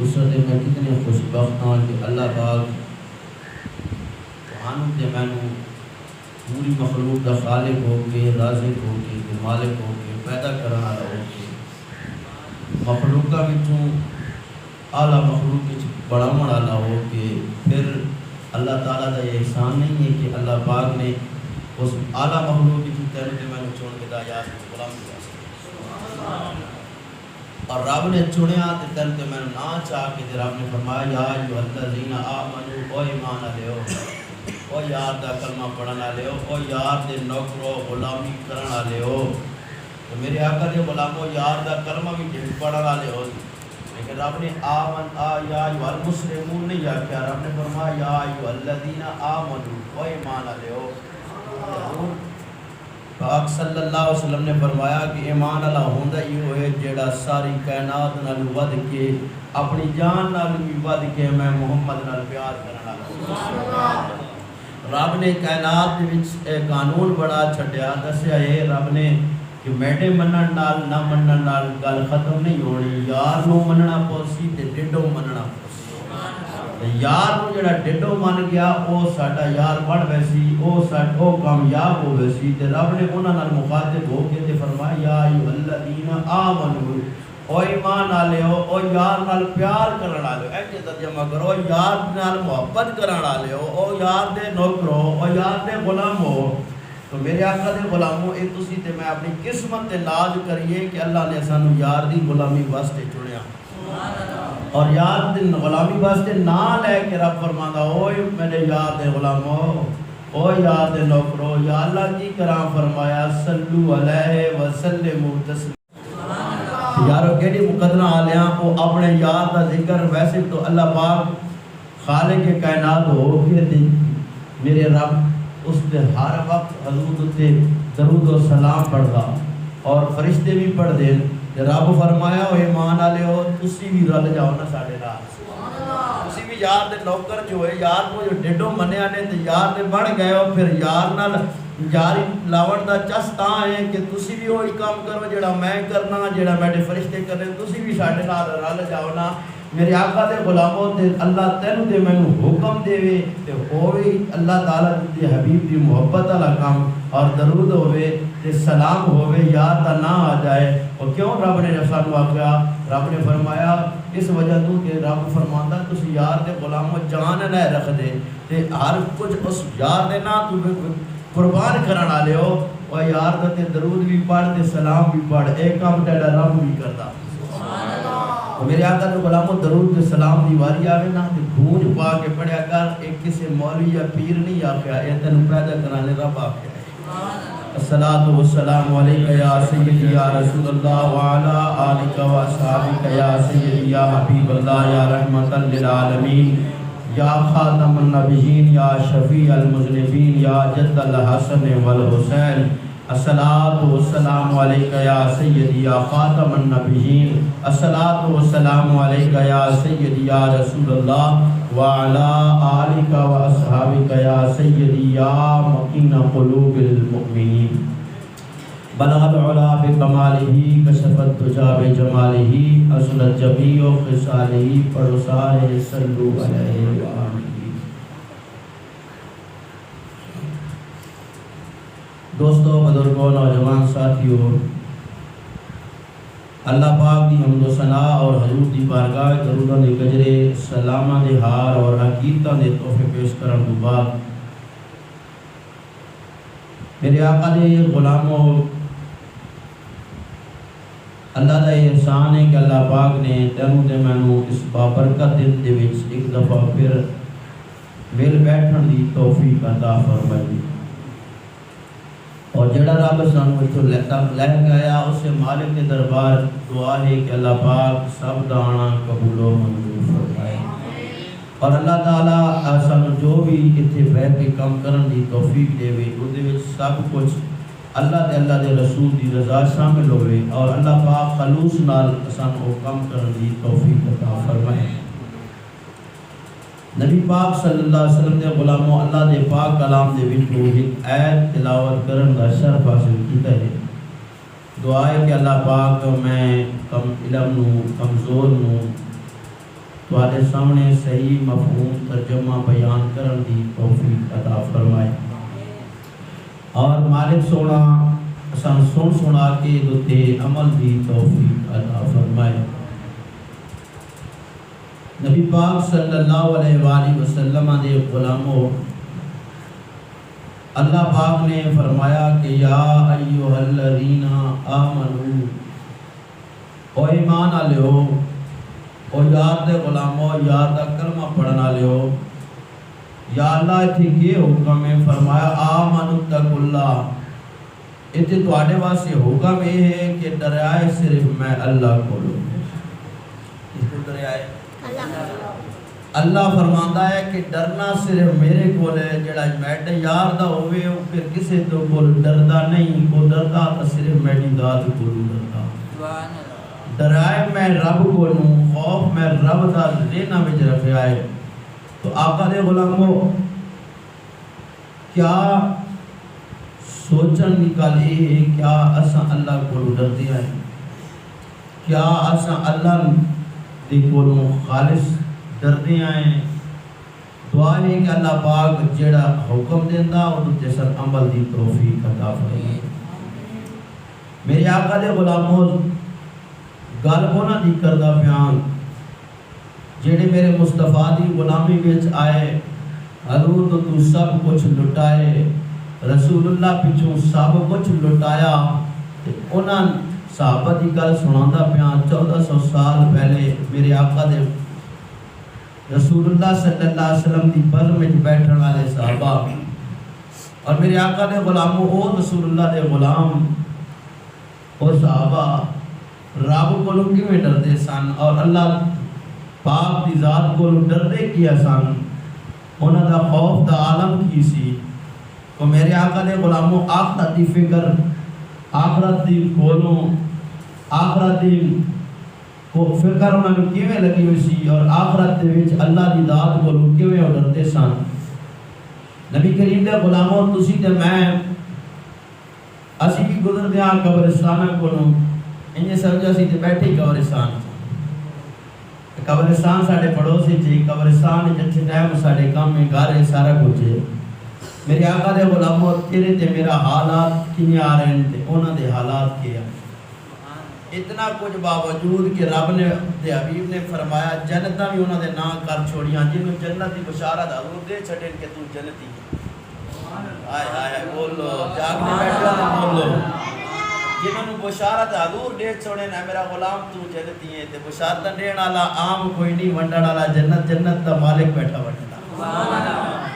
اس وقت میں کتنے خوشبخت ہوں کہ اللہ پاک قرآن کے مینوں پوری مخلوق کا خالق ہو کے، رازق ہو کے، مالک ہو کے، پیدا کرنے والا ہو کے، مخلوقاں وچوں اعلیٰ مخلوق وچ بڑھاون والا ہو کے، پھر اللہ تعالیٰ کا یہ احسان نہیں ہے کہ اللہ پاک نے اس اعلیٰ مخلوق وچوں تینوں تے مینوں چن کے دایا غلام کیا، اور رب نے چنیا تے تینوں تے مینوں نہ چاہ کے رب نے فرمایا یا ایھا الذین آمنوا، او ایمان والےو، او یار دا کلمہ پڑھن والے ہو، او یار دے نوکرو غلامی کرن والے ہو، تو میرے آقا دے غلامو یار دا کلمہ بھی ڈھنگ پڑھن والے ہو، لیکن رب نے یا ایھا المسلمون نہیں آکھیا، رب نے فرمایا یا ایھا الذین آمنوا، او ایمان والے ہو۔ پاک صلی اللہ علیہ وسلم نے فرمایا کہ ایمان والا ہوندا ہی ہوئے جیڑا ساری کائنات نال ود کے، اپنی جان نال بھی ود کے میں محمد نال پیار کرن والا۔ رب نے کائنات دے وچ اے قانون بڑا چھڈیا، دسیا اے رب نے کہ میڈے منن نال نہ منن نال گل ختم نہیں ہونی، یار نو مننا پوسی تے ڈڈو مننا پوسی۔ یار نو جڑا ڈڈو من گیا او ساڈا یار بن ویسی، او کامیاب ہو ویسی، تے رب نے انہاں نال مخاطب ہو کے تے فرمایا یا ایھا الذین آمنوا، او ایمان والے ہو، او یار نال پیار کرن والے ہو، ایسے ترجمہ کرو یار نال محبت کرن والے ہو، او یار دے نوکر ہو، او یار دے غلام ہو۔ تو میرے آقا دے غلاموں اے تسی تے میں اپنی قسمت تے لاج کریے کہ اللہ نے سانو یار دی غلامی واسطے چنیا، اور یار دی غلامی واسطے نہ لے کے رب فرماندا اوئے میرے یار دے غلامو، او یار دے نوکرو، یا اللہ کی کرام فرمایا صلو علیہ وسلموا تسلیما۔ یارو کیڑی مقدرہ آلیاں او اپنے یار دا ذکر، ویسے تو اللہ پاک خالق کائنات ہو کے تے میرے رب اس دے ہر وقت حضور تے درود و سلام پڑھدا، اور فرشتے بھی پڑھ دے، رب فرمایا او ایمان والے ہو تسی بھی رل جاؤ نا ساڈے نال، تسی بھی یار دے نوکر جو ہوئے، یار کو جو ڈیڈو منیا نے تے یار دے بن گئے ہو، پھر یار نال یاری لاون دا چس تاں ہے کہ تسی بھی وہی کام کرو جڑا میں کرنا، جڑا میرے فرشتے کرنے، تسی بھی ساڈے نال رل جاؤ نا۔ میرے آقا دے غلاموں تے اللہ تینوں تے مینوں حکم دے تے ہووے اللہ تعالیٰ دے حبیب دی محبت والا کام، اور درود ہووے تے سلام ہووے، یار دا نہ آ جائے۔ اور کیوں رب نے سانوں آکھیا، رب نے فرمایا اس وجہ تو کہ رب فرماندا تسی یار دے غلاموں جان نہ رکھ دے تے ہر کچھ اس یار دے نا تو قربان کرن والے ہو، اور یار دا تے درود بھی پڑھ تے سلام بھی پڑھ، ایک کام تیرا رب بھی کردا۔ میرے آقا دے غلاموں درود تے سلام دی واری آوے نا تے گونج پا کے پڑھیا کر، ایک کسی مولوی یا پیر نہیں آکھیا، اے تینوں پیدا کرانے رب آکھیا ہے۔ الصلاۃ والسلام علیک یا سیدی یا رسول اللہ وعلی آلک و اصحابک یا سیدی یا حبیب اللہ یا رحمت للعالمین یا خاتم النبیین یا شفیع المذنبین یا جد الحسن والحسین۔ الصلاۃ والسلام علیک یا سیدی یا خاتم النبیین، الصلاۃ والسلام علیک یا سیدی یا رسول اللہ وعلی آلک و اصحابک یا سیدی یا مکین قلوب المؤمنین۔ بلغ العلا بکمالہ، کشف الدجی بجمالہ، اصلت جمیع خصالہ، پڑھو سارے صلو علیہ وآلہ۔ دوستو، بزرگوں، نوجوان ساتھیوں، اللہ پاک دی حمد و ثنا اور حضور دی بارگاہ دروداں دے گجرے، سلاماں دے ہار اور عقیدتاں دے تحفے پیش کرن تو بعد میرے آقا دے غلاموں، اللہ دا احسان ہے کہ اللہ پاک نے تینوں تے مینوں اس بابرکت دن دے وچ ایک دفعہ پھر مل بیٹھن دی توفیق عطا فرمائی، اور جڑا رب سانوں اتھوں لے گیا اس سے مالک کے دربار دعا ہے کہ اللہ پاک سب دانا قبول و منظور فرمائے، اور اللہ تعالیٰ سانوں جو بھی اتھے بیٹھ کے کام کرن دی توفیق دے وے، اس دے وچ سب کچھ اللہ دے رسول دی رضا شامل ہوئے، اور اللہ پاک خلوص نال سانوں کام کرن دی توفیق عطا فرمائے۔ نبی پاک صلی اللہ علیہ وسلم دے غلاموں، اللہ دے پاک کلام دے وچوں ایک آیت تلاوت کرن دا شرف حاصل کیتا ہے۔ دعا ہے کہ اللہ پاک میں کم علم نو، کمزور نو، تواڈے سامنے صحیح مفہوم ترجمہ بیان کرن دی توفیق عطا فرمائے اور مالک سونا سن سنا کے دوتے عمل دی توفیق عطا فرمائے۔ نبی پاک صلی اللہ علیہ وآلہ وسلم دے غلاموں، اللہ پاک نے فرمایا کہ یا ایھا الذین آمنو، او ایمان والو، او یار دے غلاموں، یار دا کلمہ پڑھن والو، یا اللہ اتھے یہ حکم ہے، فرمایا آمنوا اتقوا اللہ، اتھے تواڈے واسطے حکم یہ ہے کہ ڈرائے صرف میں اللہ کو لوں۔ اس کو ڈرائے اللہ فرماندا ہے کہ ڈرنا صرف میرے کول ہے، جڑا میرے یار دا ہوے او پھر کسے تو کول ڈردا نہیں، او ڈردا تو صرف میری ذات کو ڈردا۔ سبحان اللہ۔ ڈرائے میں رب کو لوں، خوف میں رب دا لینا وچ رکھیا ہے۔ تو آقا دے غلاموں، کیا سوچن کی گل یہ ہے، کیا اساں اللہ کو ڈردے ہیں؟ کیا اساں اللہ دے کولوں خالص ڈردے ہیں؟ دعا ہے کہ اللہ پاک جڑا حکم دیندا او تے سر عمل دی توفیق عطا فرمائے۔ میرے آقا دے غلاموں، گل انہاں دی کردا بیان جڑے میرے مصطفیٰ دی غلامی وچ آئے، حضور تو سب کچھ لٹائے، رسول اللہ پچھوں سب کچھ لٹایا، انہاں صحابہ دی گل سناندا بیان 1400 سال پہلے میرے آقا دے رسول اللہ صلی اللہ علیہ وسلم دی بر میں بیٹھن والے صحابہ اور میرے آقا دے غلاموں، او رسول اللہ دے غلام اور صحابہ رب کو کیویں ڈردے سن اور اللہ پاک دی ذات کو ڈردے کیا سن، انہاں دا خوف دا عالم کی سی۔ تو میرے آقا دے غلاموں، آخرت دی فکر، آخرت دی کولوں، آخرت دی کو فکر انہاں نوں کیویں لگی ہوئی سی اور آخرت دے وچ اللہ دی ذات کو کیویں ڈردے سن۔ نبی کریم دے غلاموں، تسی تے میں اسی بھی گزردے ہاں قبرستان کولوں، انہیں سمجھا سی تے بیٹھے قبرستان، قبرستان ساڑے پڑوسی جی، قبرستان جتھے ٹائم ساڑے کام میں گھر ہے، سارا کچھ ہے۔ میرے آقا دے غلاموں، تیرے تے میرا حالات کینے آ رہے ہیں تے انہاں دے حالات کیا، اتنا کچھ باوجود کہ رب نے دے حبیب نے فرمایا جنتاں بھی انہاں دے نام کر چھوڑیاں، جنہوں جنت دی بشارت حضور دے چھڑیں کہ تو جنتی ہے۔ آئے آئے بولو، جاگنے بیٹھا تو بولو، جنہوں بشارت حضور دے چھوڑے نا میرا غلام تو جنتی ہے، تے بشارت دین والا عام کوئی نہیں، ونڈن والا جنت دا مالک بیٹھا ونڈن،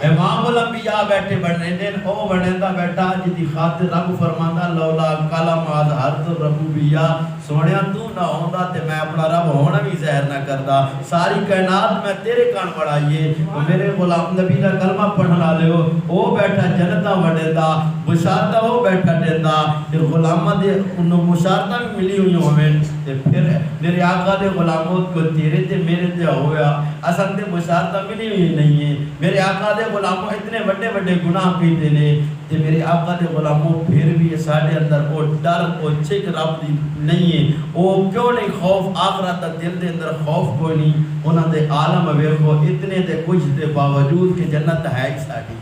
امام الانبیاء بیٹھے بڑھنے دین، او بڑھندا بیٹھا جدی خاطر رب فرماندا لولا کلام اظہرت ربوبیہ، سونیا تو نہ ہوندا تے میں اپنا رب ہونا بھی ظاہر نہ کردا، ساری کائنات میں تیرے کان بڑھائیے، میرے غلام نبی دا کلمہ پڑھن والے ہو، او بیٹھا جنتاں وڈیندا، بشارتاں او بیٹھا دیندا، تے غلاماں دے انہوں بشارتاں بھی ملی ہوئی ہوویں، تے پھر میرے آقا دے غلاموں کو تیرے تے میرے تے ہویا، اصل تے بشارتاں ملی ہوئی نہیں ہیں۔ میرے آقا دے غلاموں اتنے بڑے بڑے گناہ کیتے نے، تے میرے آقا دے غلاموں پھر بھی ساڈے اندر او ڈر او چک رب دی نہیں ہے، او کیوں نہیں خوف آخرت دا دل دے اندر خوف کوئی نہیں، انہاں دے عالم ویکھو اتنے دے کچھ دے باوجود کہ جنت ہے ہی ساڈی،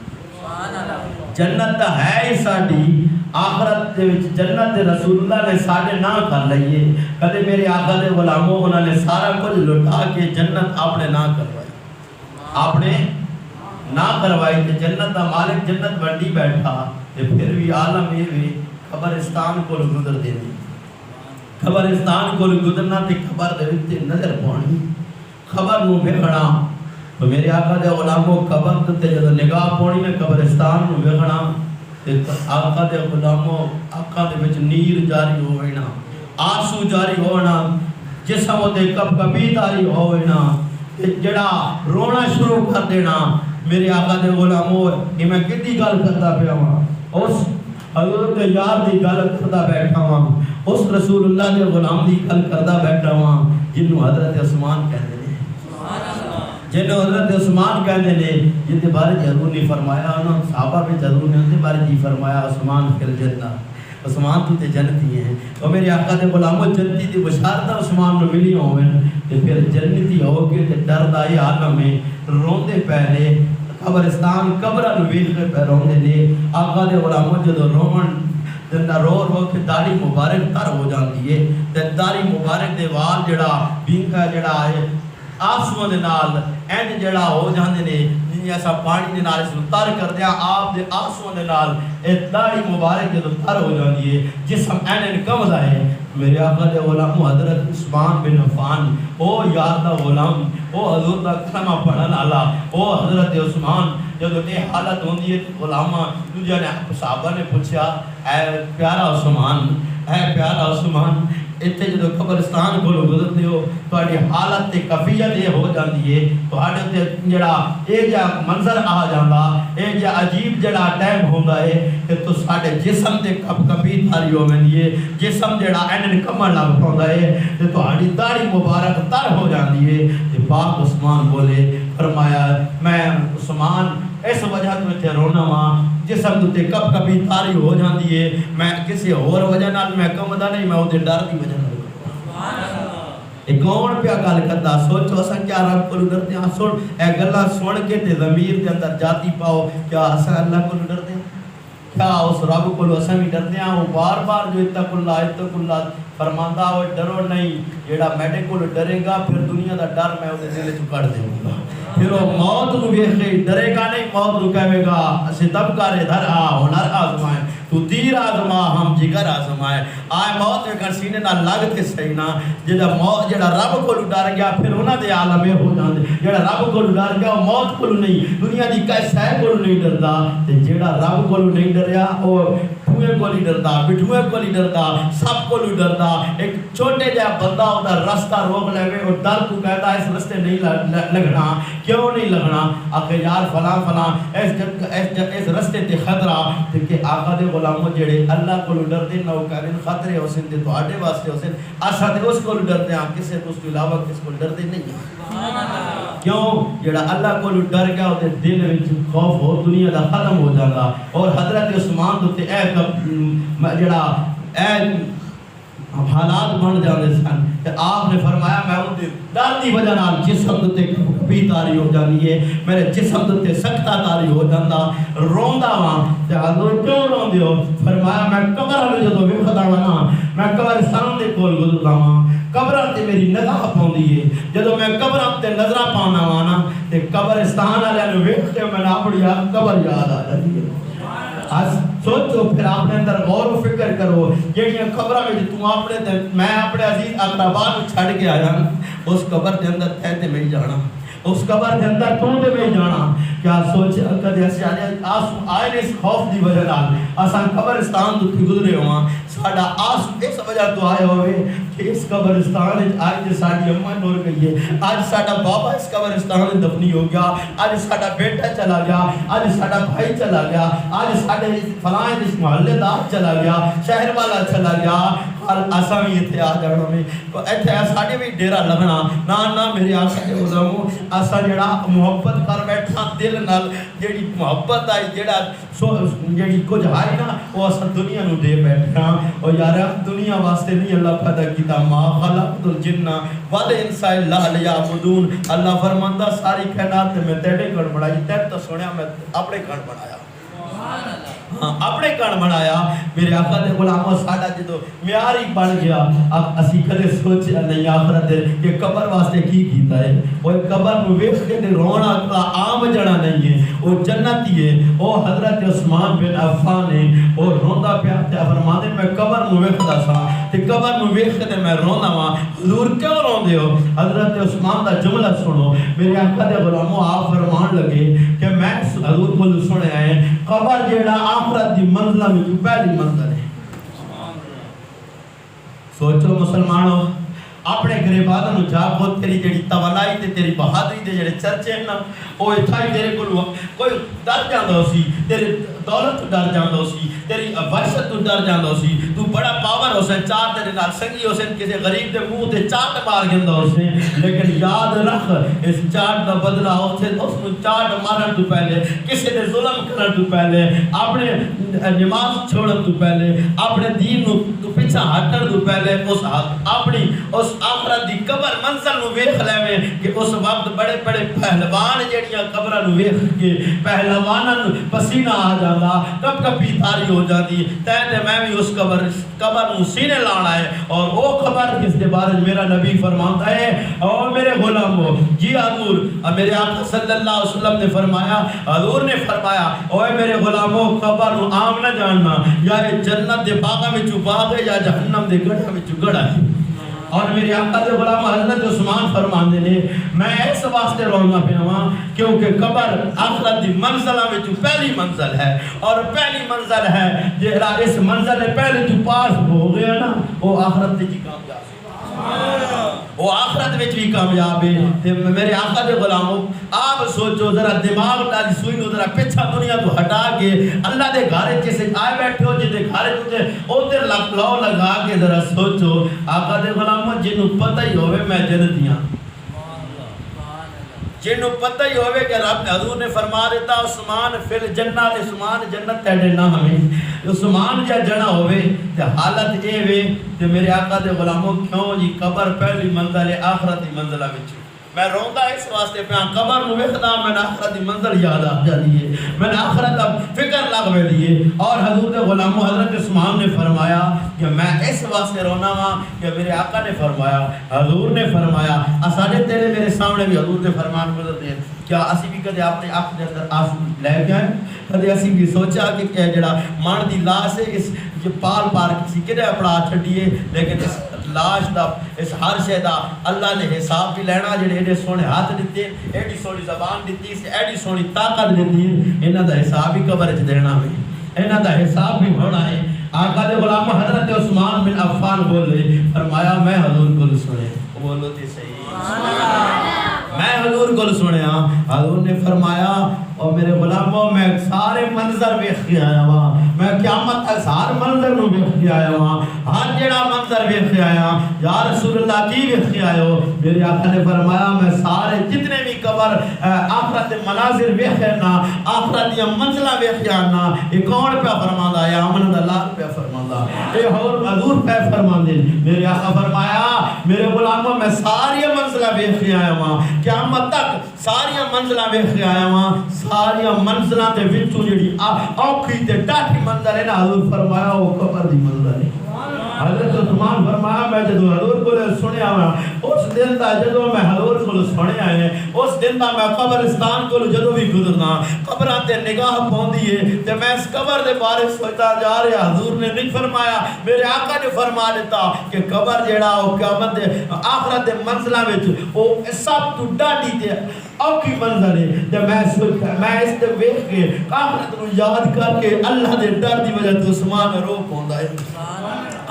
جنت ہے ہی ساڈی، آخرت دے وچ جنت دے رسول اللہ نے ساڈے نہ کر لئیے، کدے میرے آقا دے غلاموں انہاں نے سارا کچھ لٹا کے جنت اپنے نہ کروائی، اپنے نہ کروائی، تے جنت دا مالک جنت بنڈی بیٹھا، تے پھر بھی عالم یہ بھی قبرستان کو گزر دینی، قبرستان کو گزرنا تے قبر دے وچ نظر پانی، خبر نو ویکھنا، تو میرے آقا دے غلاموں قبر تے جدوں نگاہ پانی نے قبرستان نو ویکھنا، تے آقا دے غلاموں آقا دے وچ نیر جاری ہونا، آنسو جاری ہونا، جسم تے کب کبھی جاری ہونا، تے جڑا رونا شروع کر دینا۔ میرے آقا دے غلاموں، یہ میں کتنی گل کرتا پیا ہوں، اس حضور دے یار دی گل کرتا بیٹھا ہوں، اس رسول اللہ دے غلام دی گل کرتا بیٹھا ہوں، جنہوں حضرت عثمان کہتے ہیں، جنہوں حضرت عثمان کہتے ہیں، جن کے بارے حضور نے فرمایا، انہوں صحابہ میں حضور نے ان کے بارے جی فرمایا عثمان فی الجنہ، عثمان تو تے جنتی ہیں اور میرے آقا دے غلاموں جنتی دی بشارت عثمان نو ملی ہوئے تے پھر جنتی ہو کے تے ڈردا اے عالم میں روندے پہلے قبرستان قبراں نو ویکھ کے پہ روندے نے آقا دے غلاموں جدوں رومن جندا رو رو کے داڑھی مبارک تر ہو جاندی ہے تے داڑھی مبارک دے وال جڑا بینکا جڑا ہے آنسو دے نال اینج جڑا ہو جاندے نے جی ایسا پانی دے نال اس نوں تر کر دیا آپ دے آنسو دے نال اے داڑھی مبارک جدوں تر ہو جاندی ہے جسم این کمزا ہے میرے آقا دے غلام حضرت عثمان بن عفان او یار دا غلام او حضور دا کلمہ پڑھن والا او حضرت عثمان جدوں یہ حالت ہوندی ہے غلاماں دوجے نے صحابہ نے پوچھا اے پیارا عثمان اتنے جدو قبرستان کو گزرتے ہو تھوڑی حالت تے کفیت یہ ہو جاندی ہے تھوڑے تے جڑا اے جا منظر آ جاندا اے جا عجیب جڑا ٹائم ہوندا ہے کہ تو ساڈے جسم تے کپ کپی تھاری ہو ویندی ہے جسم جڑا اینن کمن لگ پوندا ہے تے تہاڈی داڑھی مبارک تر ہو جاندی ہے تے پاک عثمان بولے فرمایا میں عثمان اس وجہ تو تے رونا وا جسم تے کپ کپی تاری ہو جاندی ہے میں کسی اور وجہ نال میں کمدا نہیں میں اودے ڈر دی وجہ نال سبحان اللہ ایک کون پیا گل کردا سوچو اساں کیا رب کو ڈردے ہاں سن اے گلاں سن کے تے ضمیر دے اندر جاتی پاؤ کیا اساں اللہ کو ڈردے ہاں کیا اس رب کو اساں بھی ڈردے ہاں وہ بار بار جو اتق اللہ فرماندا ہو ڈرو نہیں جیڑا میڈے کو ڈرے گا پھر دنیا دا ڈر میں اودے دل چ کڈ دوں گا پھر وہ موت نو ویکھ کے ڈرے گا نہیں موت نو کہے گا اسے تب کرے دھر آ ہنر آزمائے تو تیر آزما ہم جگر آزمائے آئے موت ویکھن سینے نال لگ تے صحیح نا جڑا رب کو ڈر گیا پھر انہاں دے عالم ہو جاندے جڑا رب کو ڈر گیا وہ موت کو نہیں دنیا دی کسے کو نہیں ڈردا تے جڑا رب کو نہیں ڈریا او ٹھوئے کو نہیں ڈردا بٹھوئے کو نہیں ڈردا سب کو نہیں ڈردا ایک چھوٹے جہا بندہ ہوتا رستہ روک لے گئے اور ڈر کو کہتا ہے اس رستے نہیں لگنا کیوں نہیں لگنا آخر یار فلاں فلاں اس رستے تے خطرہ کہ آقا دے غلاموں جڑے اللہ کو ڈردے نہ وہ کہنے خطرے ہو سن تے تواڈے واسطے ہو سن اساں تے اس کو ڈردے ہاں کسے تو اس کے علاوہ کس کو ڈردے نہیں کیوں جڑا اللہ کو ڈر گیا او دے دل وچ خوف ہو دنیا دا ختم ہو جاتا اور حضرت عثمان تے اے جڑا اے حالات بن جاندے سن کہ آپ نے فرمایا میں ان دی ڈر دی وجہ نال جسم تے کپی تاری ہو جاندی ہے میرے جسم تے سختا تاری ہو جاندا روندا واں تے حضور کیوں روندے ہو فرمایا میں قبر وچ جدوں ویکھدا وا میں قبرستان دے کول گزردا واں قبراں تے میری نگاہ پوندی ہے جدوں میں قبراں تے نظراں پاونا وا نا تے قبرستان والے نوں ویکھ کے میں اپنی قبر یاد آ جاندی ہے سوچو پھر آپ نے اندر غور و فکر کرو جہاں خبراں میں تو اپنے میں اپنے عزیز اقربا نوں چھڈ کے آیا اس قبر دے اندر تے میں جانا اس قبر دے اندر تو تے میں جانا کیا سوچ کدے اسے آئے نے اس خوف دی وجہ نال اساں قبرستان تو گزرے ہواں ساڈا آس اس وجہ تو آئے ہوئے کہ اس قبرستان وچ آج ساڈی اماں ٹر گئی ہے آج ساڈا بابا اس قبرستان وچ دفنی ہو گیا آج ساڈا بیٹا چلا گیا آج ساڈا بھائی چلا گیا آج ساڈے فلاں اس محلے دار چلا گیا شہر والا چلا گیا اور اساں بھی ایتھے آ جانا میں ایتھے ساڈے بھی ڈیرا لگنا نہ میرے آقا دے غلاموں اساں جڑا محبت کر بیٹھا دل نال جڑی محبت آئی جڑی کچھ آئی نا وہ اساں دنیا نو دے بیٹھا اور یار دنیا واسطے نہیں اللہ پیدا کیتا ما خلقت الجن والانس الا لیعبدون اللہ فرماندا ساری کائنات میں تیرے گھر بنائی تے تو سنیا میں اپنے گھر بنایا سبحان اللہ ہاں اپنے کان بنایا میرے آقا دے غلاموں ساڈا جدوں معیار ہی بن گیا اب اسی کدے سوچ نہیں آخرت کہ قبر واسطے کی کیتا ہے وہ قبر نو ویکھ کے رونا عام جڑا نہیں ہے وہ جنتی ہے وہ حضرت عثمان بن عفان ہے وہ روندا پیا تے فرماندے میں قبر نو ویکھدا سا تے قبر نو ویکھ کے میں روندا وا حضور کیوں روندے ہو حضرت عثمان دا جملہ سنو میرے آقا دے غلاموں آپ فرمان لگے کہ میں حضور کو سنیا ہے قبر جیڑا آخرت دی منزلہ میں جو پہلی منزل ہے سوچو مسلمانوں اپنے گریبانوں نو جاگو تیری جڑی توانائی تے تیری بہادری دے جڑے چرچے ہیں نا وہ اتھائی تیرے کو کوئی ڈر جاندا سی تیرے دولت تو ڈر جاندو سی، تیری وحشت تو ڈر جاندو سی، تو بڑا پاور ہو سن، چار تیرے نال سنگی ہو سن، کسی غریب دے منہ تے چاٹ مار گندا ہو سن، لیکن یاد رکھ اس چاٹ دا بدلہ اس نو چاٹ مارن تو پہلے، کسی دے ظلم کرن تو پہلے، اپنے نماز چھوڑن تو پہلے، اپنے دین نو تو پیچھے ہٹن تو پہلے اس اپنی اس آخرت دی قبر منزل نو ویکھ لیویں کہ اس وقت بڑے بڑے پہلوان جڑیاں قبراں نو ویکھ کے پہلواناں نو پسینہ آ جاندا، کب کبھی تاری ہو جاندی، تے میں بھی اس قبر نو سینے لانا ہے، اور وہ قبر جس دے بارے میرا نبی فرماتا ہے، اور میرے غلامو جی حضور میرے آقا صلی اللہ علیہ وسلم نے فرمایا، حضور نے فرمایا اوے میرے غلامو قبر نو عام نہ جاننا، یا جنت دے باغاں وچوں باغ ہے یا جہنم دے گڑھاں وچوں گڑھا ہے۔ اور میرے آقا دے غلام حضرت عثمان فرماندے نے میں اس واسطے رونا پیا ہاں کیونکہ قبر آخرت دی منزلاں وچوں پہلی منزل ہے، اور پہلی منزل ہے جہڑا اس منزل دے پہلے تو پاس ہو گیا نا وہ آخرت دی کامیاب ہے، وہ آخرت وچ بھی کامیاب ہے۔ تے میرے آقا دے غلاموں آپ سوچو ذرا دماغ والی سوئی نو ذرا پیچھا دنیا تو ہٹا کے اللہ دے گھر کسے آئے بیٹھے ہو جے گھر تے اوتر لو لگا کے ذرا سوچو آقا دے غلاموں جنوں پتہ ہی ہوے میں جنتیاں، جنوں پتہ ہی ہوے کہ رب حضور نے فرما دیتا عثمان فی الجنہ، عثمان جنت تیرے نہ ہمیں عثمان جا جنا ہوئے تے حالت اے وے تے میرے آقا دے غلاموں کیوں جی قبر پہلی منزل ہے آخرت دی منزلہ وچ میں روندا اس واسطے پہ قبر نو ویکھدا میں آخرت دی منزل یاد آ جاندی ہے، میں آخرت دا فکر لگ ویندی ہے۔ اور حضور دے غلاموں حضرت عثمان نے فرمایا کہ میں اس واسطے رونا وا کہ میرے آقا نے فرمایا، حضور نے فرمایا، اساڈے تیرے میرے سامنے بھی حضور دے فرمان گزرتے ہیں، کیا اسی بھی کدے اپنے آنکھ دے اندر آنسو لے کے آئے، کدے اسی بھی سوچا کہ جڑا مان دی لاش ہے اس پال پار کسی کدے اپنا چھڈیے، لیکن اس لاش دا اس ہر شے دا اللہ نے حساب بھی لینا، جڑے ایڈے سونے ہاتھ دیتے ایڈی سونی زبان دیتی ایڈی سونی طاقت دیتی انہاں دا حساب بھی قبر وچ دینا ہے، انہاں دا حساب بھی ہونا ہے۔ آقا دے غلام حضرت عثمان بن عفان بولے فرمایا میں حضور کو سنے، بولو تے صحیح میں حضور کو سنیا، حضور نے فرمایا اور میرے غلاموں میں سارے منظر ویکھ کے آیا ہاں، میں قیامت تک ہر منظر نو ویکھ کے آیا ہاں، ہر جڑا منظر ویکھ کے آیا یا رسول اللہ کی ویکھ کے آئے ہو، میرے آقا نے فرمایا میں سارے جتنے بھی قبر آخرت مناظر ویکھ نا، آخرت دی منزلاں ویکھ کے آنا، یہ کون پہ فرماندا ہے؟ امن اللہ پہ فرماندا، اے حضور پہ فرماندے۔ میرے آقا فرمایا میرے غلاموں میں ساری منزلاں ویکھ کے آیا ہاں، قیامت تک ساری منزلاں ویکھ کے آیا ہاں، ساری منزلاں دے وچوں جڑی اوکھی تے ڈاٹھی منزل ہے نا، حضور فرمایا وہ قبر دی منزل ہے۔ حضرت عثمان فرمایا میں جدو حضور کو سنیا اس دن دا جدو میں حضور کو سنیا ہے اس دن دا میں قبرستان کو جدو بھی گزرنا قبراں تے نگاہ پوندی ہے تے میں اس قبر دے بارے سوچتا جا رہا، حضور نے نہیں فرمایا، میرے آقا نے فرما دیتا کہ قبر جیڑا او قیامت دے آخرت دے منزلاں وچ او سب تو ڈاڈی تے اوکھی منزل ہے تے میں سوچتا میں اس تے ویکھ کے آخرت نو یاد کر کے اللہ دے ڈر دی وجہ تو عثمان رو پوندا ہے،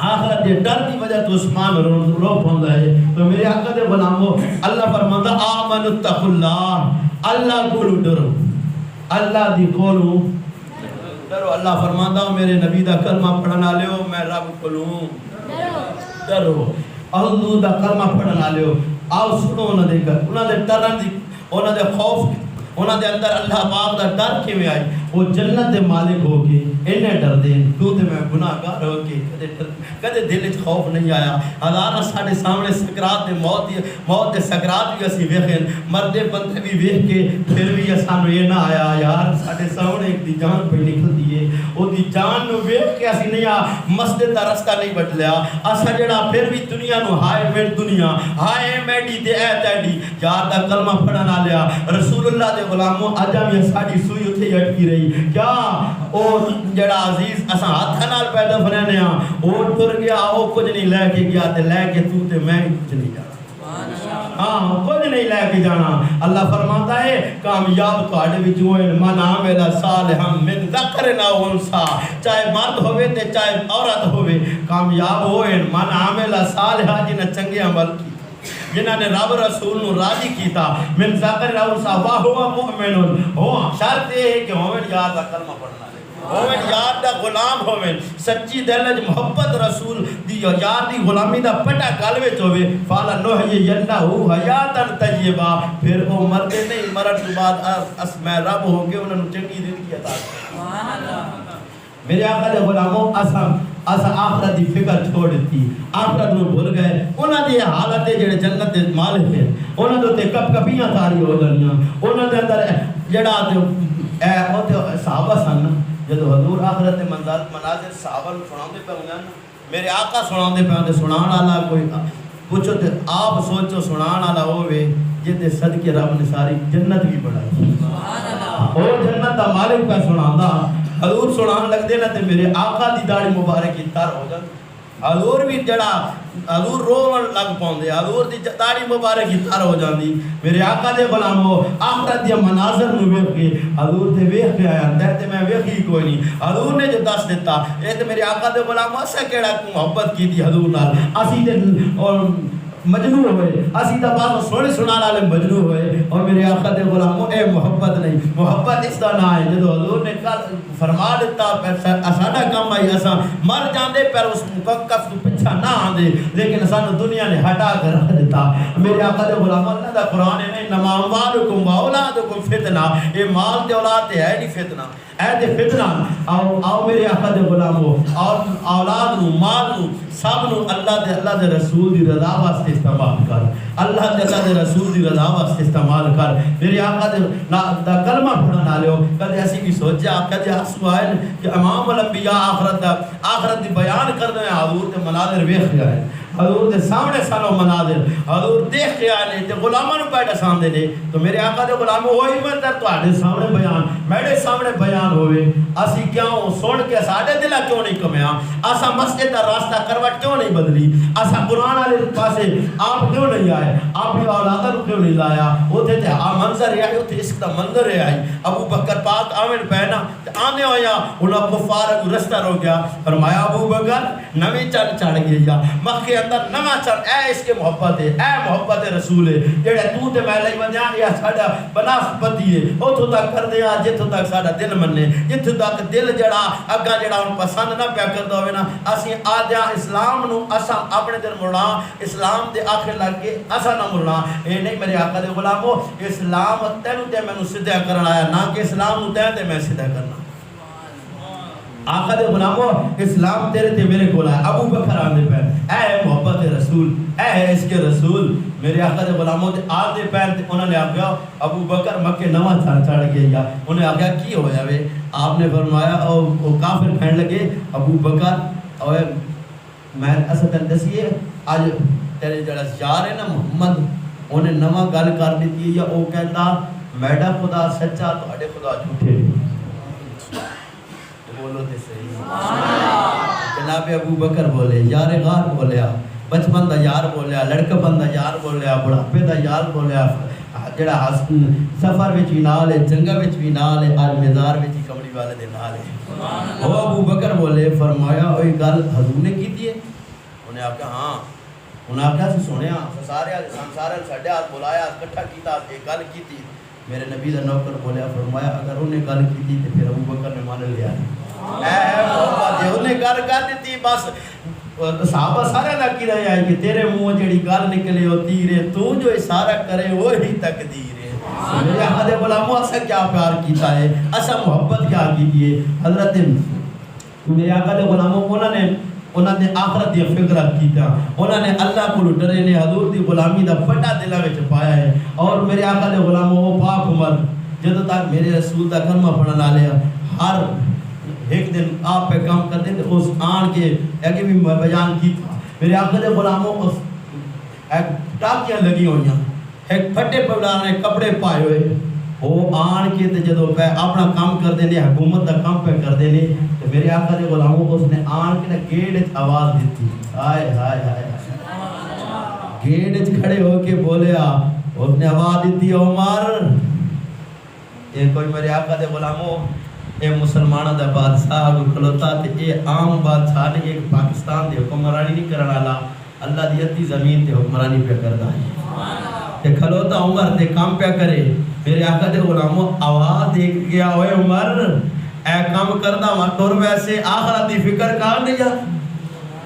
آخرت دے ڈر دی وجہ تو عثمان رو پوندا ہے۔ تو میرے آقا دے غلامو اللہ فرماندا آمنوا اتقوا اللہ، اللہ کو ڈرو، اللہ دی کولو ڈرو۔ اللہ فرماندا میرے نبی دا کلمہ پڑھن والےو میں رب کولوں ڈرو، اللہ دا کلمہ پڑھن والےو آؤ سنو انہاں دے گھر، انہاں دے ڈرن دی، انہاں دے خوف، انہاں دے اندر اللہ پاک دا ڈر کیویں آئی، وہ جنت دے مالک ہو کے انہیں ڈر دیں، تو تے میں گناہگار ہو کے کدے دل وچ خوف نہیں آیا۔ ہزاراں ساڈے سامنے سکرات دے موت دے سکرات بھی اسی ویکھن، مردے بندے بھی ویکھ کے پھر بھی سانو یہ نہ آیا یار ساڈے سامنے ایک دی جان پہ نکلدی ہے، او دی جان نو ویکھ کے اسی نہیں مسجد دا رستہ نہیں بدلیا، اسا جڑا پھر بھی دنیا نو ہائے میڈ دنیا ہائے میڈی تے اے تیڈی یار دا کلمہ پڑھن والیا رسول اللہ دے غلاموں اج بھی ساڈی سوئی اتھے اٹکی رہی، کیا او جڑا عزیز اساں ہاتھ نال پیدا بنانے ہاں او ٹر گیا، او کچھ نہیں لے کے گیا تے لے کے تو تے میں کچھ نہیں جانا، ہاں کچھ نہیں لے کے جانا۔ اللہ فرماتا ہے کامیاب تواڈے وچوں من عمل صالحا من ذکر او انثى، چاہے مرد ہوے تے چاہے عورت ہوے کامیاب ہوئے من عمل صالحا جنہ چنگے عمل کی، جنہاں نے رب رسول نو راضی کیتا، من ذکر او انثى وهو مؤمن، ہو شرط یہ ہے کہ مومن یار دا کلمہ پڑھنا ہے، ہوویں یار دا غلام ہوویں سچی دل وچ محبت رسول دی یار دی غلامی دا پٹا گل وچ ہوے فالا نحیینہ حیاتن طیبہ پھر وہ مردے نہیں مرن تو بعد میں رب ہو کے انہاں نوں چنگی زندگی عطا سبحان اللہ میرے آقا دے غلاموں اسا آخرت دی فکر چھوڑ دیتی آخرت نو بھول گئے انہاں دی حالت جڑے جنت دے مالک ہیں انہاں دے تے کپ کپیاں تاری ہو جانیاں انہاں دے اندر جڑا تے او تے صحابہ سن جدو حضور آخرت دے مناظر صحابہ نوں سناندے پے ہوندے میرے آقا سناندے پے ہوندے سنان والا کوئی پوچھو تے آپ سوچو سنان والا ہوے جے صدقے رب نے ساری جنت بھی بڑھائی سبحان اللہ او جنت دا مالک پہ سناندا حضور سنان لگ دے نا تے میرے آقا دی داڑھی مبارک کی تر ہو جاندی حضور بھی جڑا حضور رون لگ پاندے حضور دی داڑھی مبارک کی تر ہو جاندی میرے آقا دے غلامو آخرت دی مناظر نو ویکھ کے حضور تے ویکھ کے آیا تے میں ویکھی کوئی نہیں حضور نے جو دس دیتا اے تے میرے آقا دے غلامو اسا کیڑا محبت کیتی حضور نال اسی تے اور مجنون ہوئے اسی تا بات سونے سنان والے مجنون ہوئے اور میرے آقا دے غلاموں اے محبت نہیں محبت اس دا نہ ہے جدو حضور نے کل فرما دیتا ساڈا کام آئی اساں مر جاندے پر اس مکف تو پیچھے نہ آندے لیکن سانو دنیا نے ہٹا کر رکھ دیتا میرے آقا دے غلاموں اللہ دا قرآن ہے انما اموالکم واولادکم فتنہ اے مال تے اولاد تے ہے نہیں فتنہ اے تے فتنہ آؤ میرے آقا دے غلاموں اور اولاد نو مال نو سب نو اللہ دے رسول دی رضا واسطے استعمال کر اللہ دے رسول دی رضا واسطے استعمال کر میرے آقا دے دا کلمہ پڑھن والےو کدے اسی بھی سوچیا کدے ہسو آئے کہ امام الانبیاء آخرت دی بیان کردے ہیں حضور تے مناظر ویکھ گئے حضور دے سامنے سانو مناظر حضور دیکھ کے آئے تے غلاماں نوں پیٹا سامنے نے تو میرے آقا دے غلاموں وہی منظر تواڈے سامنے بیان میرے سامنے بیان ہوئے اسی کیوں سن کے ساڈے دل کیوں نہیں کمیا اسا مسجد دا راستہ کروٹ کیوں نہیں بدلی اسا قرآن والے پاسے آپ کیوں نہیں آئے آپ کی اولاداں نوں کیوں نہیں لایا اوتھے تے آ منظر ہے اوتھے اس دا منظر ہے آئی ابو بکر پاک آمن پہنا تے آنے ہویا انہاں کفار کو رستہ رو گیا فرمایا ابو بکر نویں چڑھ گیا مکے اندر نواں چڑھ اے اس کے محبت ہے اے محبت رسول ہے جڑے تو تے میں لئی ونجا یا ساڈا بناسپتی ہے اوتھوں تک کر دیا جتھوں تک ساڈا دل مننے جتھوں تک دل جڑا اگا جڑا ہن پسند نہ پیا کردا ہوے نا اسی آجا اسلام نو اسا اپنے دل مڑنا اسلام دے آخر لگ کے اسا نہ مڑنا اے نہیں میرے آقا دے غلامو اسلام تینوں تے مینوں سیدھا کرن آیا نہ کہ اسلام نو تے میں سیدھا کرنا آقا دے غلامو اسلام تیرے تے میرے کول ہے ابو بکر آندے پے اے محبت رسول اے اس کے رسول میرے آقا دے غلاموں تے آندے پے تے انہاں نے آکھیا ابو بکر مکے نواں چڑھ گیا انہوں نے آکھیا کی ہویا وے آپ نے فرمایا او کافر کہن لگے ابو بکر اوے میں اسد دسیے اج تیرے جڑا یار ہے نا محمد اونے نواں گل کر دتی یا او کہندا میڈا خدا سچا تواڈے خدا جھوٹے بولو تے صحیح سبحان اللہ جناب ابو بکر بولے یار غار بولیا بچپن دا یار بولیا لڑکپن دا یار بولیا بڑھاپے دا یار بولیا جڑا سفر وچ وی نال ہے جنگا وچ وی نال ہے اج مزار وچ کمڑی والے دے نال ہے سبحان اللہ او ابو بکر بولے فرمایا اوے گل حضور نے کیتی ہے انہیں آکھیا ہاں انہیں آکھیا سی سنیا سارے ساڈے ہاتھ بلایا اکٹھا کیتا تے گل کیتی میرے نبی دا نوکر بولیا فرمایا اگر انہیں گل کیتی تے پھر ابو بکر نے مان لیا اے محمد جے انہیں گل کر دیتی بس صحابہ سارے نہ کی رہے آئے کہ تیرے منہ جڑی گل نکلے ہو تیرے تو جو اشارہ کرے وہی تقدیر ہے میرے آقا دے غلاموں اسا کیا پیار کیتا ہے اسا محبت کیا کی ہے حضرت میرے آقا دے غلاموں انہوں نے آخرت دی فکر کیتا انہوں نے اللہ کو ڈرے نے حضور دی غلامی دا پٹا دل وچ پایا ہے اور میرے آقا دے غلاموں پاک عمر جدوں تک میرے رسول دا کلمہ پڑھن والے ہر ایک دن آپ پہ کام کرتے تھے اس آن کے ایک بھی بیان کی تھا میرے آقا دے غلاموں اس ایک ٹاکیاں لگی ہوئیاں ایک پھٹے پڑانے کپڑے پائے ہوئے وہ آن کے تے جدو پہ اپنا کام کر دینے حکومت دا کام پہ کر دینے تو میرے آقا دے غلاموں کو اس نے آن کے گیٹ آواز دیتی ہائے ہائے ہائے گیٹ کھڑے ہو کے بولیا اس نے آواز دیتی عمر یہ کوئی میرے آقا دے غلاموں اے مسلمانہ دا بادشاہ کو کھلوتا تے اے عام بادشاہ نے ایک پاکستان دے حکمرانی نہیں کرنا لا اللہ دی ادھی زمین تے حکمرانی پہ کردا ہے تے کھلوتا عمر تے کام پہ کرے میرے آقا دے غلاموں آواز دیکھ گیا اوے عمر اے کام کردا وا ٹر ویسے آخرت دی فکر کر نہیں جا